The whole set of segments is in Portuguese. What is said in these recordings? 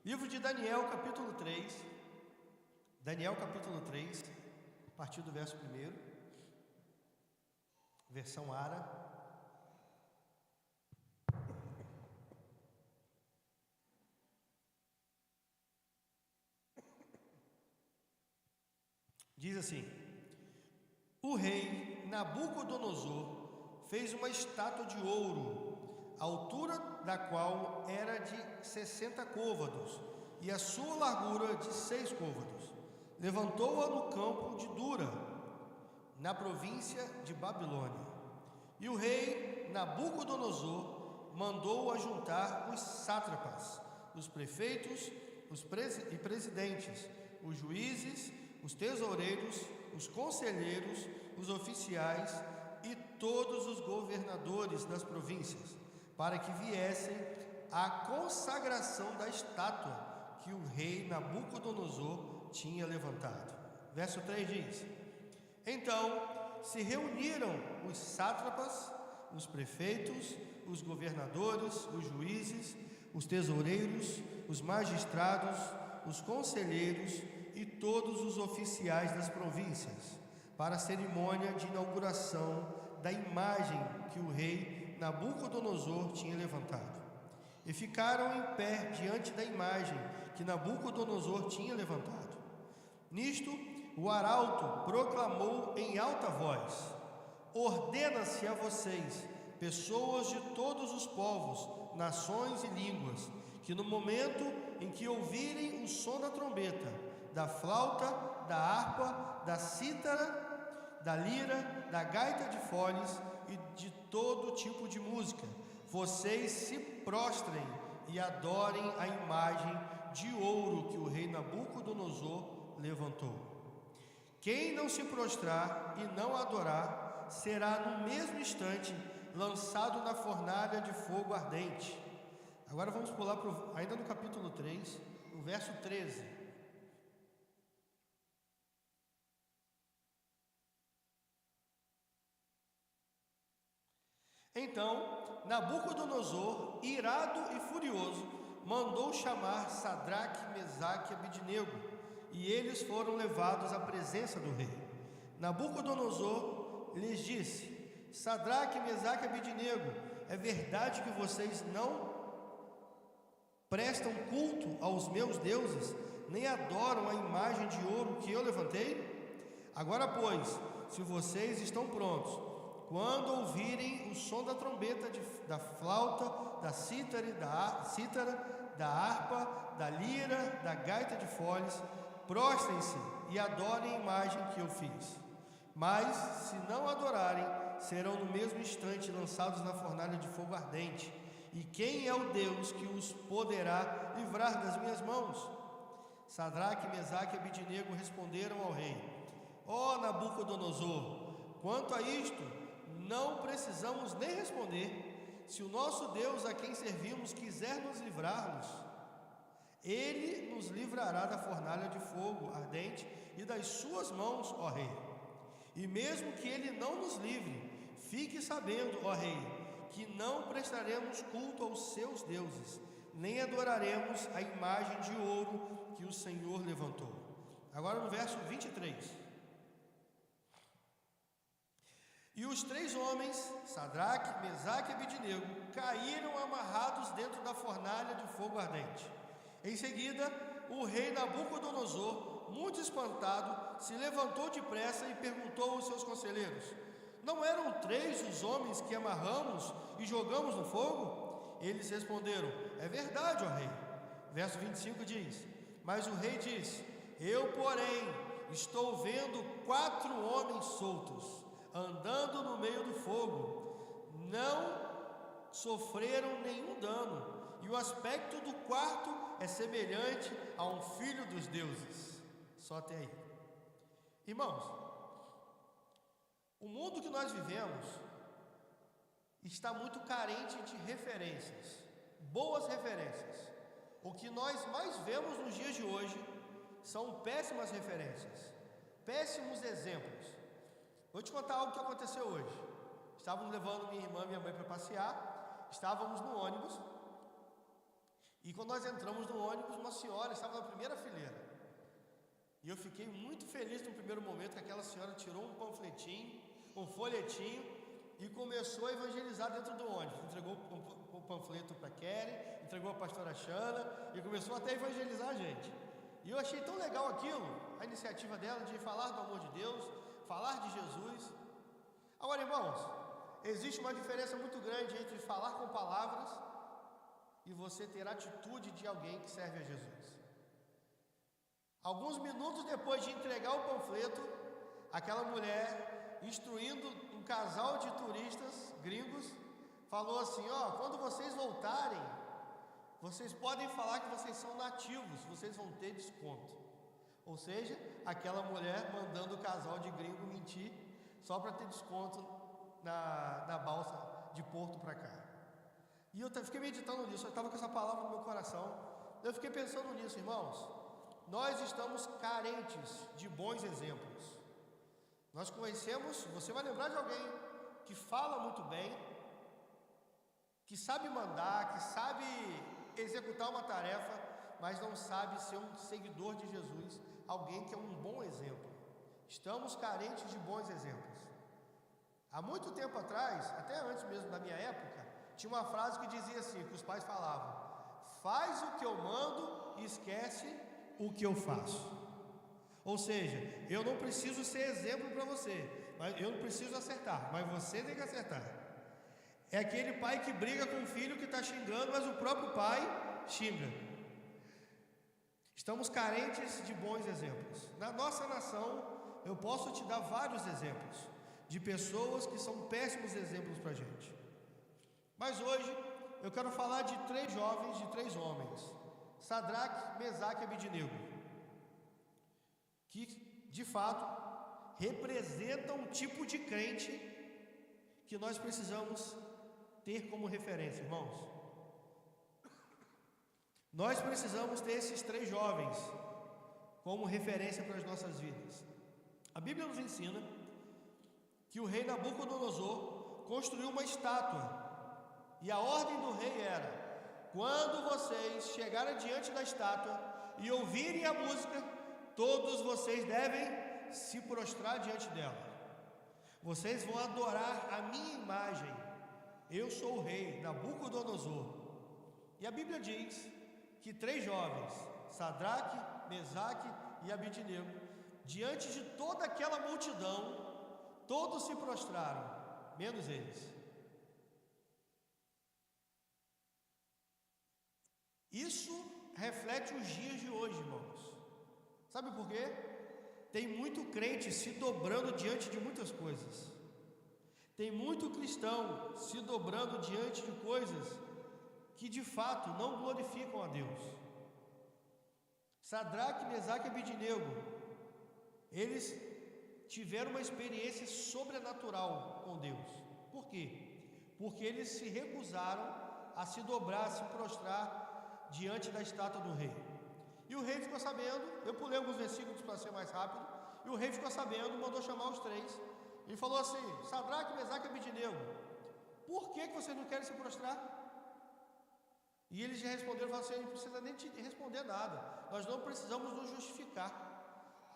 Livro de Daniel, capítulo 3. Daniel, capítulo 3, a partir do verso 1, versão Ara. Diz assim: o rei Nabucodonosor fez uma estátua de ouro, a altura da qual era de 60 côvados e a sua largura de 6 côvados. Levantou-a no campo de Dura, na província de Babilônia. E o rei Nabucodonosor mandou ajuntar os sátrapas, os prefeitos e presidentes, os juízes, os tesoureiros, os conselheiros, os oficiais e todos os governadores das províncias, para que viessem à consagração da estátua que o rei Nabucodonosor tinha levantado. Verso 3 diz: então se reuniram os sátrapas, os prefeitos, os governadores, os juízes, os tesoureiros, os magistrados, os conselheiros e todos os oficiais das províncias, para a cerimônia de inauguração da imagem que o rei Nabucodonosor tinha levantado. E ficaram em pé diante da imagem que Nabucodonosor tinha levantado. Nisto, o arauto proclamou em alta voz: ordena-se a vocês, pessoas de todos os povos, nações e línguas, que no momento em que ouvirem o som da trombeta, da flauta, da harpa, da cítara, da lira, da gaita de foles e de todo tipo de música, vocês se prostrem e adorem a imagem de ouro que o rei Nabucodonosor levantou. Quem não se prostrar e não adorar será no mesmo instante lançado na fornalha de fogo ardente. Agora vamos pular ainda no capítulo 3, no verso 13. Então Nabucodonosor, irado e furioso, mandou chamar Sadraque, Mesaque e Abidnego, e eles foram levados à presença do rei. Nabucodonosor lhes disse: Sadraque, Mesaque e Abidnego, é verdade que vocês não prestam culto aos meus deuses, nem adoram a imagem de ouro que eu levantei? Agora, pois, se vocês estão prontos, quando ouvirem o som da trombeta, da flauta, da cítara, da harpa, da lira, da gaita de foles, prostrem-se e adorem a imagem que eu fiz. Mas, se não adorarem, serão no mesmo instante lançados na fornalha de fogo ardente. E quem é o Deus que os poderá livrar das minhas mãos? Sadraque, Mesaque e Abidnego responderam ao rei: ó Nabucodonosor, quanto a isto, não precisamos nem responder. Se o nosso Deus, a quem servimos, quiser nos livrar-nos, ele nos livrará da fornalha de fogo ardente e das suas mãos, ó rei. E mesmo que ele não nos livre, fique sabendo, ó rei, que não prestaremos culto aos seus deuses, nem adoraremos a imagem de ouro que o Senhor levantou. Agora no verso 23. E os 3 homens, Sadraque, Mesaque e Abidnego, caíram amarrados dentro da fornalha de fogo ardente. Em seguida, o rei Nabucodonosor, muito espantado, se levantou depressa e perguntou aos seus conselheiros: não eram 3 os homens que amarramos e jogamos no fogo? Eles responderam: é verdade, ó rei. Verso 25 diz: mas o rei disse: eu, porém, estou vendo 4 homens soltos, andando no meio do fogo. Não sofreram nenhum dano, e o aspecto do quarto é semelhante a um filho dos deuses. Só até aí. Irmãos, o mundo que nós vivemos está muito carente de referências, boas referências. O que nós mais vemos nos dias de hoje são péssimas referências, péssimos exemplos. Vou te contar algo que aconteceu hoje. Estávamos levando minha irmã e minha mãe para passear, estávamos no ônibus E quando nós entramos no ônibus, uma senhora estava na primeira fileira. E eu fiquei muito feliz no primeiro momento que aquela senhora tirou um panfletinho, um folhetinho e começou a evangelizar dentro do ônibus. Entregou o panfleto para a Kelly, entregou a pastora Xana e começou até a evangelizar a gente. E eu achei tão legal aquilo, a iniciativa dela de falar do amor de Deus, falar de Jesus. Agora, irmãos, existe uma diferença muito grande entre falar com palavras e você ter a atitude de alguém que serve a Jesus. Alguns minutos depois de entregar o panfleto, aquela mulher, instruindo um casal de turistas gringos, falou assim: quando vocês voltarem, vocês podem falar que vocês são nativos, vocês vão ter desconto. Ou seja, aquela mulher mandando o casal de gringo mentir só para ter desconto na balsa de Porto para cá. E eu fiquei meditando nisso, eu estava com essa palavra no meu coração. Eu fiquei pensando nisso, irmãos. Nós estamos carentes de bons exemplos. Nós conhecemos, você vai lembrar de alguém que fala muito bem, que sabe mandar, que sabe executar uma tarefa, mas não sabe ser um seguidor de Jesus, alguém que é um bom exemplo. Estamos carentes de bons exemplos. Há muito tempo atrás, até antes mesmo da minha época, tinha uma frase que dizia assim, que os pais falavam: faz o que eu mando e esquece o que eu faço. Ou seja, eu não preciso ser exemplo para você, eu não preciso acertar, mas você tem que acertar. É aquele pai que briga com o filho que está xingando, mas o próprio pai xinga. Estamos carentes de bons exemplos. Na nossa nação, eu posso te dar vários exemplos de pessoas que são péssimos exemplos para a gente. Mas hoje eu quero falar de 3 jovens, de 3 homens: Sadraque, Mesaque e Abidnego, que de fato representam um tipo de crente que nós precisamos ter como referência, irmãos. Nós precisamos ter esses 3 jovens como referência para as nossas vidas. A Bíblia nos ensina que o rei Nabucodonosor construiu uma estátua, e a ordem do rei era: quando vocês chegarem diante da estátua e ouvirem a música, todos vocês devem se prostrar diante dela. Vocês vão adorar a minha imagem. Eu sou o rei Nabucodonosor. E a Bíblia diz que 3 jovens, Sadraque, Mesaque e Abidnego, diante de toda aquela multidão, todos se prostraram, menos eles. Isso reflete os dias de hoje, irmãos. Sabe por quê? Tem muito crente se dobrando diante de muitas coisas. Tem muito cristão se dobrando diante de coisas que de fato não glorificam a Deus. Sadraque, Mesaque e Abidnego, eles tiveram uma experiência sobrenatural com Deus. Por quê? Porque eles se recusaram a se dobrar, a se prostrar diante da estátua do rei. E o rei ficou sabendo, eu pulei alguns versículos para ser mais rápido, e o rei ficou sabendo, mandou chamar os 3, e falou assim: Sadraque, Mesaque e Abidnego, por que vocês não querem se prostrar? E eles já responderam, falaram assim: não precisa nem te responder nada, nós não precisamos nos justificar.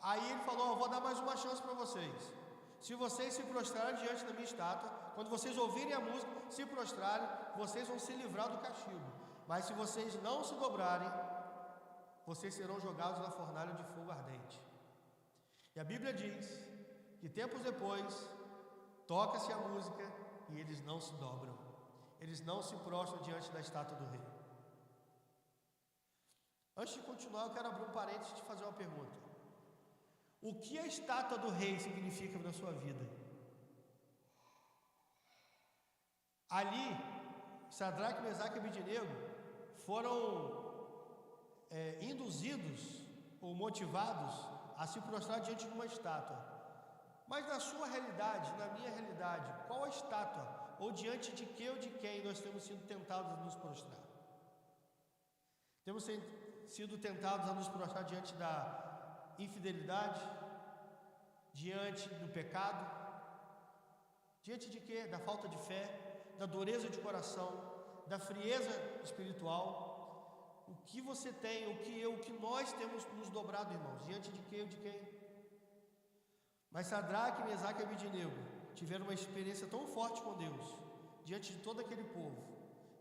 Aí ele falou: vou dar mais uma chance para vocês. Se vocês se prostrarem diante da minha estátua, quando vocês ouvirem a música, se prostrarem, vocês vão se livrar do castigo. Mas se vocês não se dobrarem, vocês serão jogados na fornalha de fogo ardente. E a Bíblia diz que tempos depois, toca-se a música e eles não se dobram, eles não se prostram diante da estátua do rei. Antes de continuar, eu quero abrir um parênteses e te fazer uma pergunta: o que a estátua do rei significa na sua vida? Ali, Sadraque, Mesaque e Abidnego foram induzidos ou motivados a se prostrar diante de uma estátua. Mas na sua realidade, na minha realidade, qual a estátua, ou diante de que ou de quem nós temos sido tentados a nos prostrar? Temos sido tentados a nos prostrar diante da infidelidade, diante do pecado, diante de quê? Da falta de fé, da dureza de coração, da frieza espiritual. o que você tem, o que nós temos nos dobrado, irmãos, diante de quem ou de quem? Mas Sadraque, Mesaque e Abednego tiveram uma experiência tão forte com Deus, diante de todo aquele povo.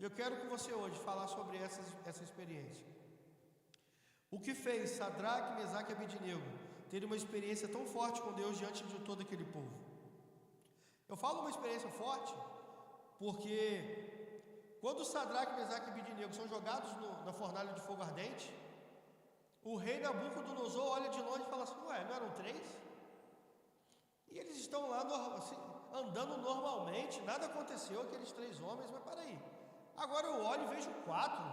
E eu quero com você hoje falar sobre essa experiência. O que fez Sadraque, Mesaque e Abednego terem uma experiência tão forte com Deus diante de todo aquele povo? Eu falo uma experiência forte porque quando Sadraque, Mesaque e Abednego são jogados na fornalha de fogo ardente, o rei Nabucodonosor olha de longe e fala assim: ué, não eram 3? E eles estão lá assim, andando normalmente, nada aconteceu, aqueles 3 homens, mas peraí, agora eu olho e vejo 4,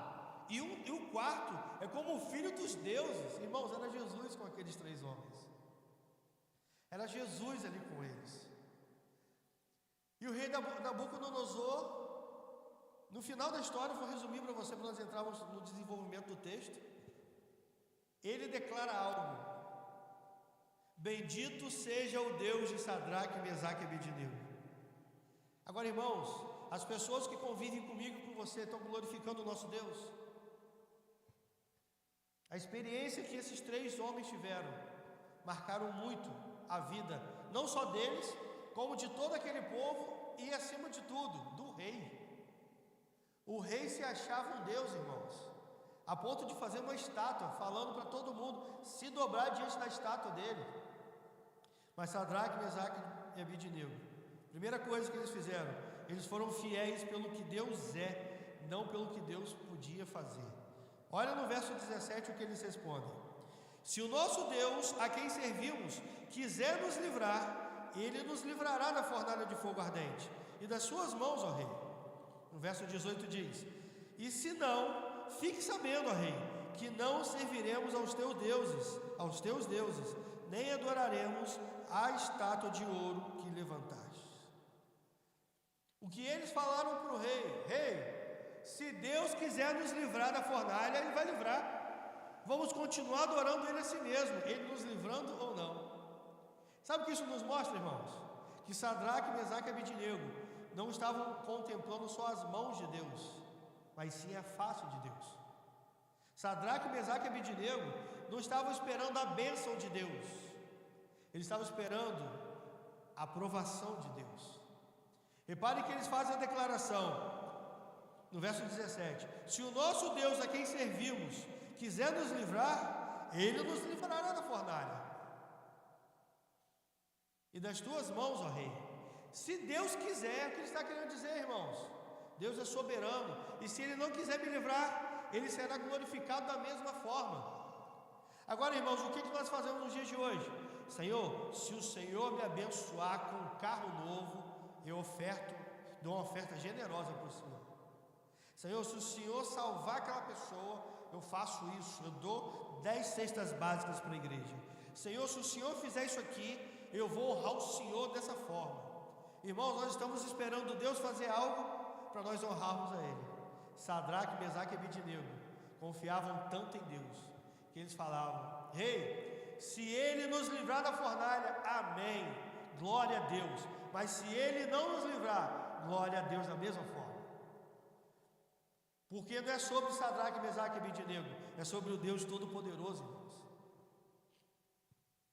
e o quarto é como o filho dos deuses. Irmãos, era Jesus com aqueles 3 homens, era Jesus ali com eles. E o rei Nabucodonosor, no final da história, vou resumir para você, para nós entrarmos no desenvolvimento do texto, ele declara algo: bendito seja o Deus de Sadraque, Mesaque e Abednego. Agora, irmãos, as pessoas que convivem comigo e com você estão glorificando o nosso Deus? A experiência que esses 3 homens tiveram marcaram muito a vida, não só deles, como de todo aquele povo e, acima de tudo, do rei. O rei se achava um Deus, irmãos, a ponto de fazer uma estátua, falando para todo mundo se dobrar diante da estátua dele. Mas Sadraque, Mesaque e Abednego, primeira coisa que eles fizeram, eles foram fiéis pelo que Deus é, não pelo que Deus podia fazer. Olha no verso 17 o que eles respondem: se o nosso Deus, a quem servimos, quiser nos livrar, Ele nos livrará da fornalha de fogo ardente e das suas mãos, ó rei. No verso 18 diz: e se não, fique sabendo, ó rei, que não serviremos aos teus deuses, nem adoraremos a estátua de ouro que levantaste. O que eles falaram para o rei: rei, se Deus quiser nos livrar da fornalha, Ele vai livrar. Vamos continuar adorando Ele a si mesmo, Ele nos livrando ou não. Sabe o que isso nos mostra, irmãos? Que Sadraque, Mesaque e Abednego não estavam contemplando só as mãos de Deus, mas sim a face de Deus. Sadraque, Mesaque e Abednego não estavam esperando a bênção de Deus, eles estavam esperando a aprovação de Deus. Repare que eles fazem a declaração no verso 17: se o nosso Deus, a quem servimos, quiser nos livrar, Ele nos livrará da fornalha e das tuas mãos, ó rei. Se Deus quiser, o que Ele está querendo dizer, irmãos? Deus é soberano, e se Ele não quiser me livrar, Ele será glorificado da mesma forma. Agora, irmãos, o que nós fazemos nos dias de hoje? Senhor, se o Senhor me abençoar com um carro novo, eu dou uma oferta generosa para o Senhor. Senhor, se o Senhor salvar aquela pessoa, eu faço isso, eu dou 10 cestas básicas para a igreja. Senhor, se o Senhor fizer isso aqui, eu vou honrar o Senhor dessa forma. Irmãos, nós estamos esperando Deus fazer algo para nós honrarmos a Ele. Sadraque, Mesaque e Abednego confiavam tanto em Deus, que eles falavam: rei, se Ele nos livrar da fornalha, amém, glória a Deus. Mas se Ele não nos livrar, glória a Deus da mesma forma. Porque não é sobre Sadraque, Mesaque e Abednego, é sobre o Deus Todo-Poderoso, irmãos.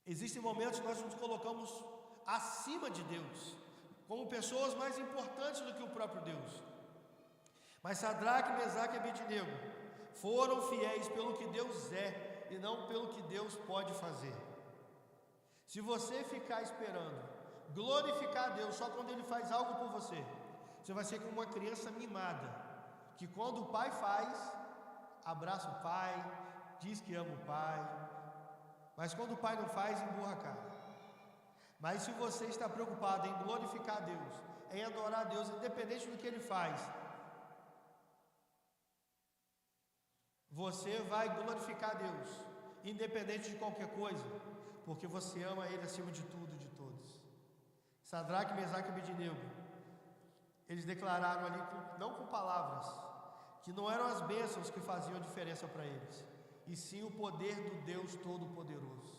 Existem momentos que nós nos colocamos acima de Deus, como pessoas mais importantes do que o próprio Deus. Mas Sadraque, Mesaque e Abednego foram fiéis pelo que Deus é e não pelo que Deus pode fazer. Se você ficar esperando glorificar a Deus só quando Ele faz algo por você, você vai ser como uma criança mimada, que quando o pai faz, abraça o pai, diz que ama o pai, mas quando o pai não faz, emburra a cara. Mas se você está preocupado em glorificar a Deus, em adorar a Deus, independente do que Ele faz, você vai glorificar a Deus, independente de qualquer coisa, porque você ama Ele acima de tudo e de todos. Sadraque, Mesaque e Abednego, eles declararam ali, não com palavras, que não eram as bênçãos que faziam diferença para eles, e sim o poder do Deus Todo-Poderoso.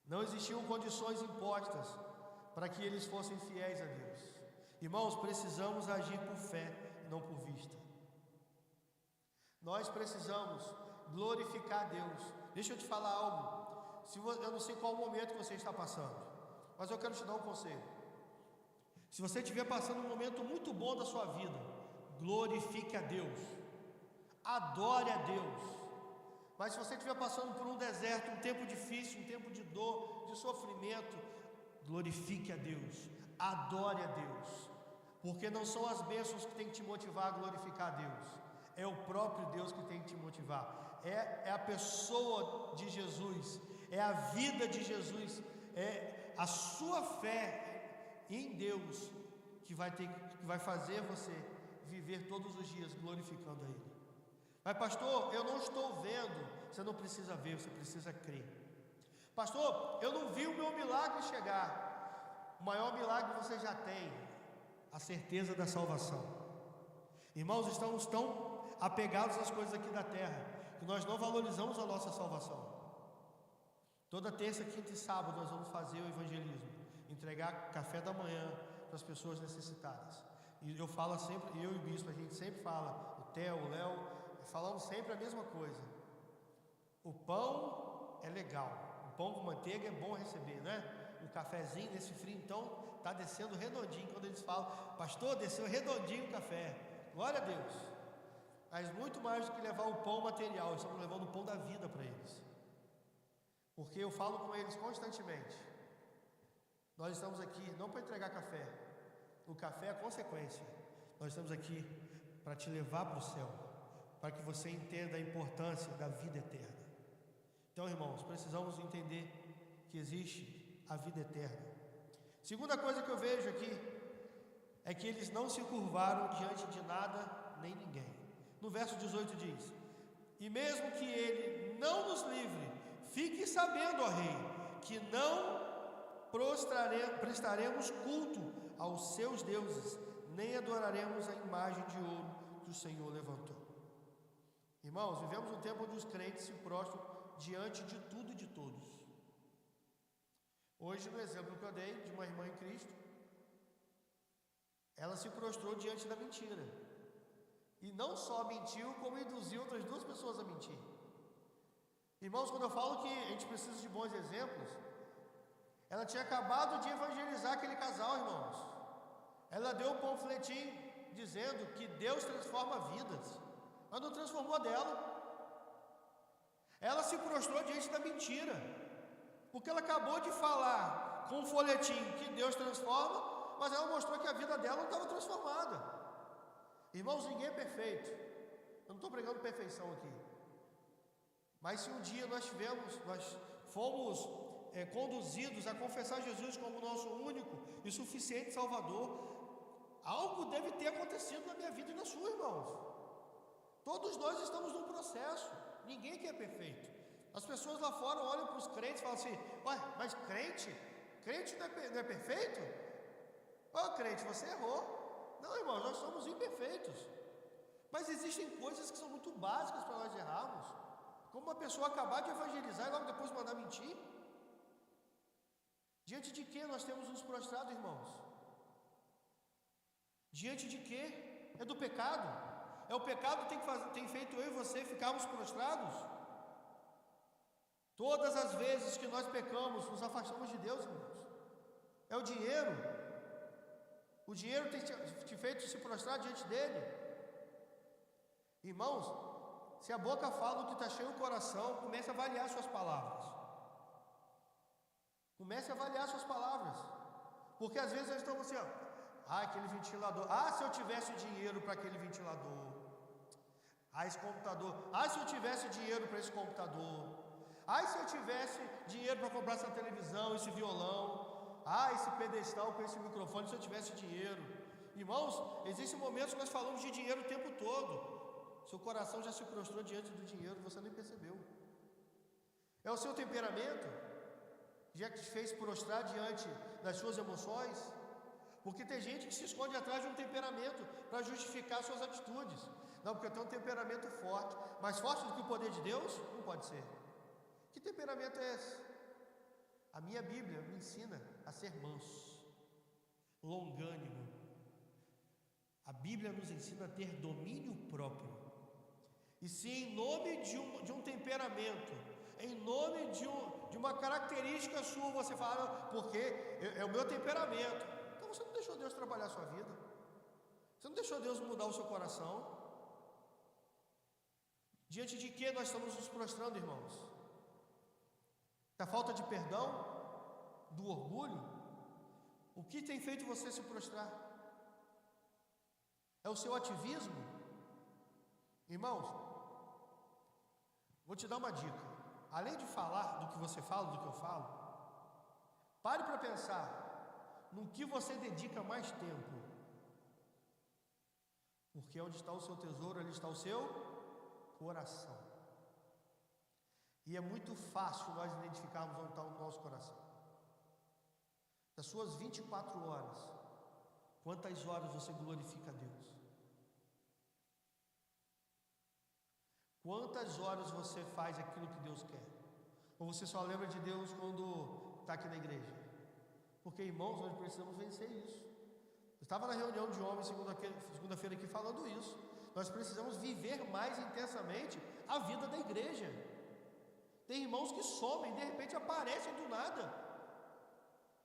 Não existiam condições impostas para que eles fossem fiéis a Deus. Irmãos, precisamos agir por fé, não por vista. nós precisamos glorificar a Deus. Deixa eu te falar algo. Eu não sei qual o momento que você está passando, mas eu quero te dar um conselho. Se você estiver passando um momento muito bom da sua vida, glorifique a Deus, adore a Deus. Mas se você estiver passando por um deserto, um tempo difícil, um tempo de dor, de sofrimento, glorifique a Deus, adore a Deus, porque não são as bênçãos que tem que te motivar a glorificar a Deus, é o próprio Deus que tem que te motivar, é a pessoa de Jesus, é a vida de Jesus, é a sua fé em Deus que vai fazer você viver todos os dias glorificando a Ele. Mas pastor, eu não estou vendo. Você não precisa ver, você precisa crer. Pastor, eu não vi o meu milagre chegar. O maior milagre você já tem, a certeza da salvação. Irmãos, estamos tão apegados às coisas aqui da terra que nós não valorizamos a nossa salvação. Toda terça, quinta e sábado nós vamos fazer o evangelismo, entregar café da manhã para as pessoas necessitadas. E eu falo sempre, eu e o bispo, a gente sempre fala, o Theo, o Léo, falamos sempre a mesma coisa. O pão é legal, o pão com manteiga é bom receber, né? O cafezinho nesse frio, então, está descendo redondinho. Quando eles falam, pastor, desceu redondinho o café, glória a Deus. Mas muito mais do que levar o pão material, estamos levando o pão da vida para eles. Porque eu falo com eles constantemente, nós estamos aqui não para entregar café, o café é a consequência. Nós estamos aqui para te levar para o céu, para que você entenda a importância da vida eterna. Então, irmãos, precisamos entender que existe a vida eterna. Segunda coisa que eu vejo aqui é que eles não se curvaram diante de nada nem ninguém. No verso 18 diz: e mesmo que ele não nos livre, fique sabendo, ó rei, que não prestaremos culto aos seus deuses, nem adoraremos a imagem de ouro que o Senhor levantou. Irmãos, vivemos um tempo onde os crentes se prostram diante de tudo e de todos. Hoje, no exemplo que eu dei de uma irmã em Cristo, ela se prostrou diante da mentira, e não só mentiu, como induziu outras duas pessoas a mentir. Irmãos, quando eu falo que a gente precisa de bons exemplos, ela tinha acabado de evangelizar aquele casal, irmãos. Ela deu um panfletinho dizendo que Deus transforma vidas, mas não transformou a dela. Ela se prostrou diante da mentira, porque ela acabou de falar com um folhetim que Deus transforma, mas ela mostrou que a vida dela não estava transformada. Irmãos, ninguém é perfeito. Eu não estou pregando perfeição aqui. Mas se um dia nós fomos conduzidos a confessar Jesus como nosso único e suficiente Salvador, algo deve ter acontecido na minha vida e na sua, irmãos. Todos nós estamos num processo. Ninguém aqui é perfeito. As pessoas lá fora olham para os crentes e falam assim: ué, mas crente não é perfeito? Ô crente, você errou. Não, irmãos, nós somos imperfeitos. Mas existem coisas que são muito básicas para nós errarmos. Como uma pessoa acabar de evangelizar e logo depois mandar mentir. Diante de que nós temos nos prostrado, irmãos? Diante de que? É do pecado. É o pecado que tem feito eu e você ficarmos prostrados. Todas as vezes que nós pecamos, nos afastamos de Deus, irmãos. É o dinheiro. O dinheiro tem te feito se prostrar diante dele. Irmãos, se a boca fala do que está cheio o coração, comece a avaliar suas palavras. Comece a avaliar suas palavras. Porque às vezes nós estamos assim, ó, aquele ventilador. Se eu tivesse dinheiro para aquele ventilador. Esse computador. Se eu tivesse dinheiro para esse computador. Se eu tivesse dinheiro para comprar essa televisão, esse violão. Esse pedestal com esse microfone, se eu tivesse dinheiro. Irmãos, existem momentos que nós falamos de dinheiro o tempo todo. Seu coração já se prostrou diante do dinheiro, você nem percebeu. É o seu temperamento já que te fez prostrar diante das suas emoções? Porque tem gente que se esconde atrás de um temperamento para justificar suas atitudes. Não, porque eu tenho um temperamento forte. Mais forte do que o poder de Deus? Não pode ser. Que temperamento é esse? A minha Bíblia me ensina a ser manso, longânimo. A Bíblia nos ensina a ter domínio próprio. e sim em nome de um temperamento, em nome de uma característica sua. Você fala, porque é o meu temperamento. Então você não deixou Deus trabalhar a sua vida, você não deixou Deus mudar o seu coração. Diante de que nós estamos nos prostrando, irmãos? Da falta de perdão? Do orgulho? O que tem feito você se prostrar? É o seu ativismo? Irmãos, vou te dar uma dica. Além de falar do que você fala, do que eu falo, pare para pensar no que você dedica mais tempo. Porque onde está o seu tesouro, ali está o seu coração. E é muito fácil nós identificarmos onde está o nosso coração. Das suas 24 horas, quantas horas você glorifica a Deus? Quantas horas você faz aquilo que Deus quer? Ou você só lembra de Deus quando está aqui na igreja? Porque, irmãos, nós precisamos vencer isso. Eu estava na reunião de homens segunda-feira aqui falando isso. Nós precisamos viver mais intensamente a vida da igreja. Tem irmãos que somem, de repente aparecem do nada.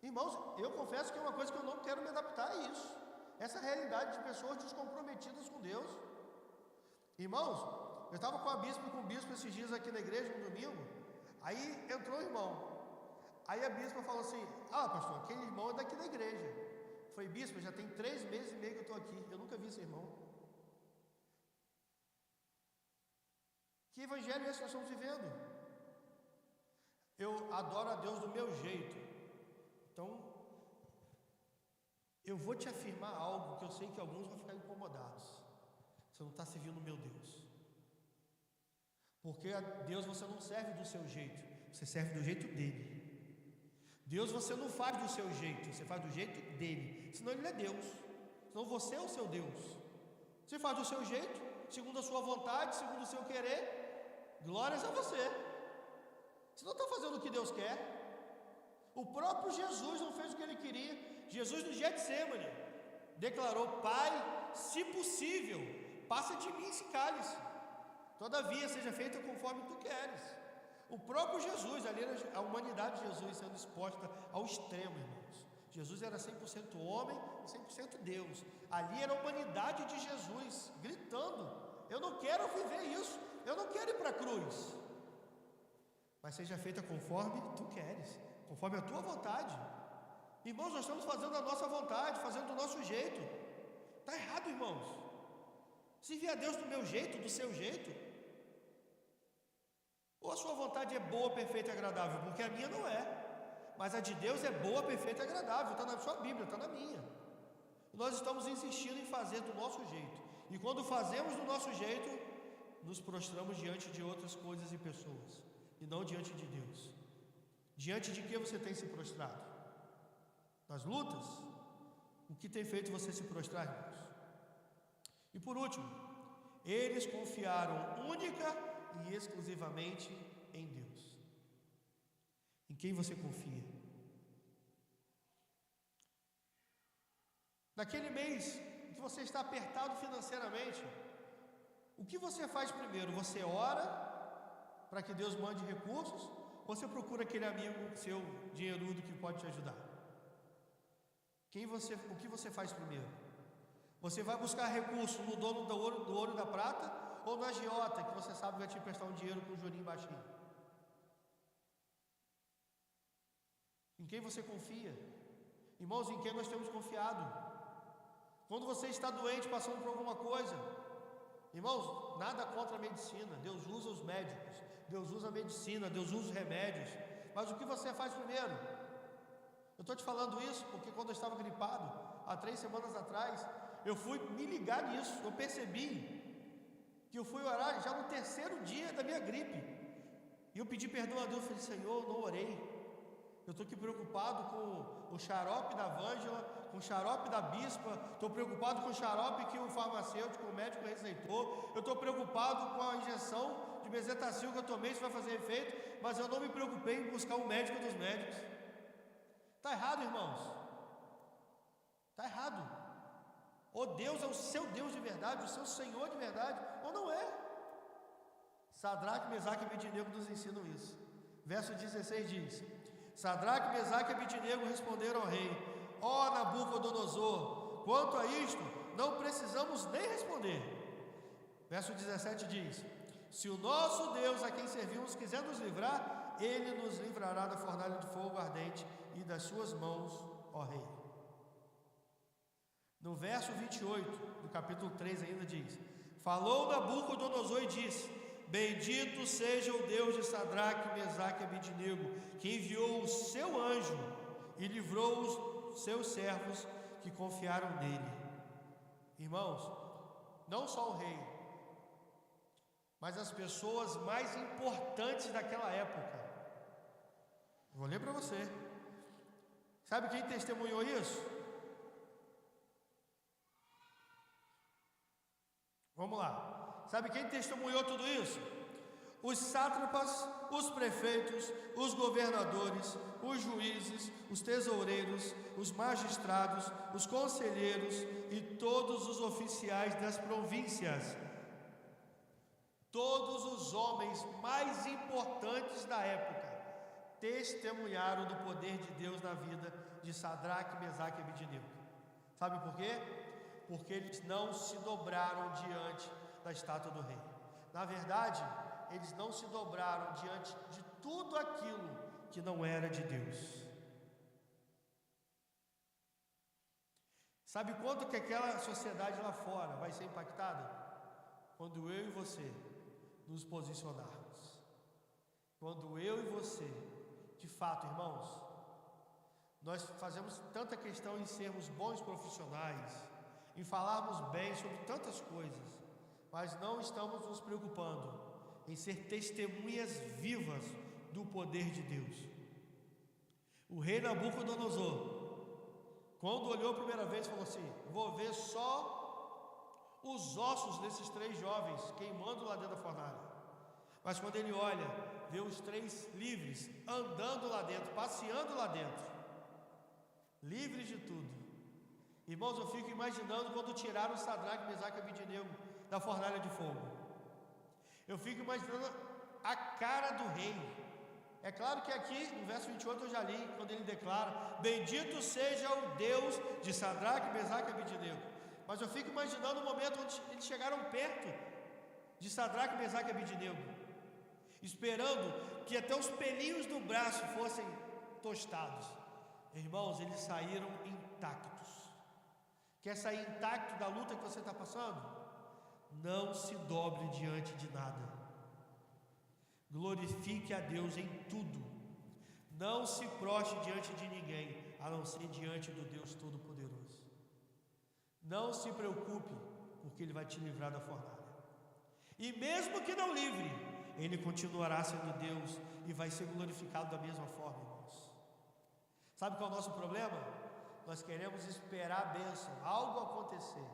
Irmãos, eu confesso que é uma coisa que eu não quero me adaptar a isso. Essa realidade de pessoas descomprometidas com Deus. Irmãos, eu estava com a bispa e com o bispo esses dias aqui na igreja, no domingo. Aí entrou o irmão. Aí a bispa falou assim: ah, pastor, aquele irmão é daqui da igreja. Eu falei: bispa, já tem 3 meses e meio que eu estou aqui, eu nunca vi esse irmão. Que evangelho é esse que nós estamos vivendo? Eu adoro a Deus do meu jeito. Então, eu vou te afirmar algo que eu sei que alguns vão ficar incomodados. Você não está servindo o meu Deus. Porque a Deus você não serve do seu jeito, você serve do jeito dele. Deus você não faz do seu jeito, você faz do jeito dele. Senão ele não é Deus, senão você é o seu Deus. Você faz do seu jeito, segundo a sua vontade, segundo o seu querer. Glórias a você. Você não está fazendo o que Deus quer. O próprio Jesus não fez o que ele queria. Jesus no Getsêmani declarou: Pai, se possível, passa de mim esse cálice, todavia seja feita conforme tu queres. O próprio Jesus, ali era a humanidade de Jesus sendo exposta ao extremo, irmãos. Jesus era 100% homem e 100% Deus. Ali era a humanidade de Jesus gritando: eu não quero viver isso, eu não quero ir para a cruz, mas seja feita conforme tu queres, conforme a tua vontade. Irmãos, nós estamos fazendo a nossa vontade, fazendo do nosso jeito. Está errado, irmãos. Servir a Deus do meu jeito, do seu jeito. Ou a sua vontade é boa, perfeita e agradável? Porque a minha não é. Mas a de Deus é boa, perfeita e agradável. Está na sua Bíblia, está na minha. Nós estamos insistindo em fazer do nosso jeito. E quando fazemos do nosso jeito, nos prostramos diante de outras coisas e pessoas, e não diante de Deus. Diante de que você tem se prostrado? Nas lutas? O que tem feito você se prostrar, irmãos? E por último, eles confiaram única e exclusivamente em Deus. Em quem você confia? Naquele mês que você está apertado financeiramente, o que você faz primeiro? Você ora para que Deus mande recursos? Ou você procura aquele amigo seu dinheirudo que pode te ajudar? O que você faz primeiro? Você vai buscar recurso no dono do ouro e da prata, ou no agiota, que você sabe vai te emprestar um dinheiro com um jurinho baixinho? Em quem você confia? Irmãos, em quem nós temos confiado? Quando você está doente, passando por alguma coisa, irmãos, nada contra a medicina. Deus usa os médicos, Deus usa a medicina, Deus usa os remédios. Mas o que você faz primeiro? Eu estou te falando isso porque quando eu estava gripado, há 3 semanas atrás, eu fui me ligar nisso. Eu percebi que eu fui orar já no 3º dia da minha gripe. E eu pedi perdão a Deus. Eu falei: Senhor, não orei. Eu estou aqui preocupado com o xarope da Vângela, com o xarope da bispa. Estou preocupado com o xarope que o farmacêutico, o médico receitou. Eu estou preocupado com a injeção de bezetacil que eu tomei, se vai fazer efeito. Mas eu não me preocupei em buscar o médico dos médicos. Está errado, irmãos. Está errado. Ou Deus é o seu Deus de verdade, o seu Senhor de verdade, ou não é. Sadraque, Mesaque e Abednego nos ensinam isso. Verso 16 diz: Sadraque, Mesaque e Abednego responderam ao rei: Ó Nabucodonosor, quanto a isto, não precisamos nem responder. Verso 17 diz: Se o nosso Deus a quem servimos quiser nos livrar, ele nos livrará da fornalha de fogo ardente e das suas mãos, ó rei. No verso 28 do capítulo 3 ainda diz: Falou Nabucodonosor e disse: Bendito seja o Deus de Sadraque, Mesaque e Abednego, que enviou o seu anjo e livrou os seus servos que confiaram nele. Irmãos, não só o rei, mas as pessoas mais importantes daquela época. Vou ler para você. Sabe quem testemunhou isso? Vamos lá. Sabe quem testemunhou tudo isso? Os sátrapas, os prefeitos, os governadores, os juízes, os tesoureiros, os magistrados, os conselheiros e todos os oficiais das províncias. Todos os homens mais importantes da época testemunharam do poder de Deus na vida de Sadraque, Mesaque e Abednego. Sabe por quê? Porque eles não se dobraram diante da estátua do rei. Na verdade, eles não se dobraram diante de tudo aquilo que não era de Deus. Sabe quanto que aquela sociedade lá fora vai ser impactada? Quando eu e você nos posicionarmos. Quando eu e você, de fato, irmãos, nós fazemos tanta questão em sermos bons profissionais, em falarmos bem sobre tantas coisas, mas não estamos nos preocupando em ser testemunhas vivas do poder de Deus. O rei Nabucodonosor, quando olhou a primeira vez, falou assim: vou ver só os ossos desses 3 jovens queimando lá dentro da fornalha. Mas quando ele olha, vê os 3 livres andando lá dentro, passeando lá dentro, livres de tudo. Irmãos, eu fico imaginando quando tiraram Sadraque, Mesaque e Abednego da fornalha de fogo. Eu fico imaginando a cara do rei. É claro que aqui, no verso 28 eu já li, quando ele declara: Bendito seja o Deus de Sadraque, Mesaque e Abednego. Mas eu fico imaginando o momento onde eles chegaram perto de Sadraque, Mesaque e Abednego, esperando que até os pelinhos do braço fossem tostados. Irmãos, eles saíram intactos. Quer sair intacto da luta que você está passando? Não se dobre diante de nada. Glorifique a Deus em tudo. Não se proste diante de ninguém, a não ser diante do Deus Todo-Poderoso. Não se preocupe, porque Ele vai te livrar da fornalha. E mesmo que não livre, Ele continuará sendo Deus e vai ser glorificado da mesma forma, irmãos. Sabe qual é o nosso problema? Nós queremos esperar a bênção, algo acontecer.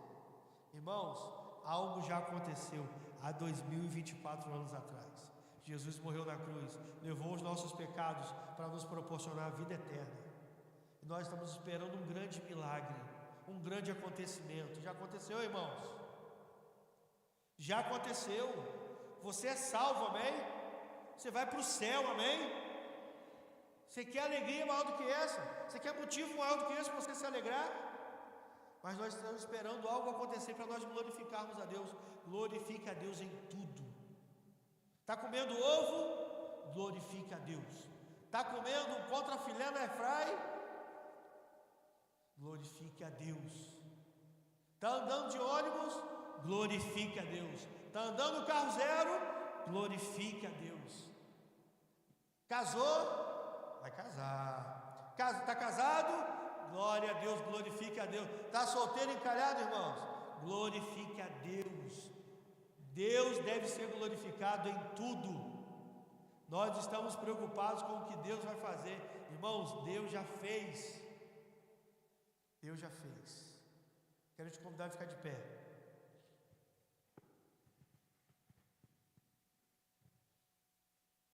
Irmãos, algo já aconteceu há 2024 anos atrás. Jesus morreu na cruz, levou os nossos pecados para nos proporcionar a vida eterna. E nós estamos esperando um grande milagre, um grande acontecimento. Já aconteceu, irmãos? Já aconteceu. Você é salvo, amém? Você vai para o céu, amém? Você quer alegria maior do que essa? Você quer motivo maior do que esse para você se alegrar? Mas nós estamos esperando algo acontecer para nós glorificarmos a Deus. Glorifique a Deus em tudo. Está comendo ovo? Glorifique a Deus. Está comendo um contrafilé na airfry? Glorifique a Deus. Está andando de ônibus? Glorifique a Deus. Está andando no carro zero? Glorifique a Deus. Casou? Vai casar. Está casado? Glória a Deus, glorifique a Deus. Está solteiro, encalhado, irmãos? Glorifique a Deus. Deus deve ser glorificado em tudo. Nós estamos preocupados com o que Deus vai fazer. Irmãos, Deus já fez. Deus já fez. Quero te convidar a ficar de pé.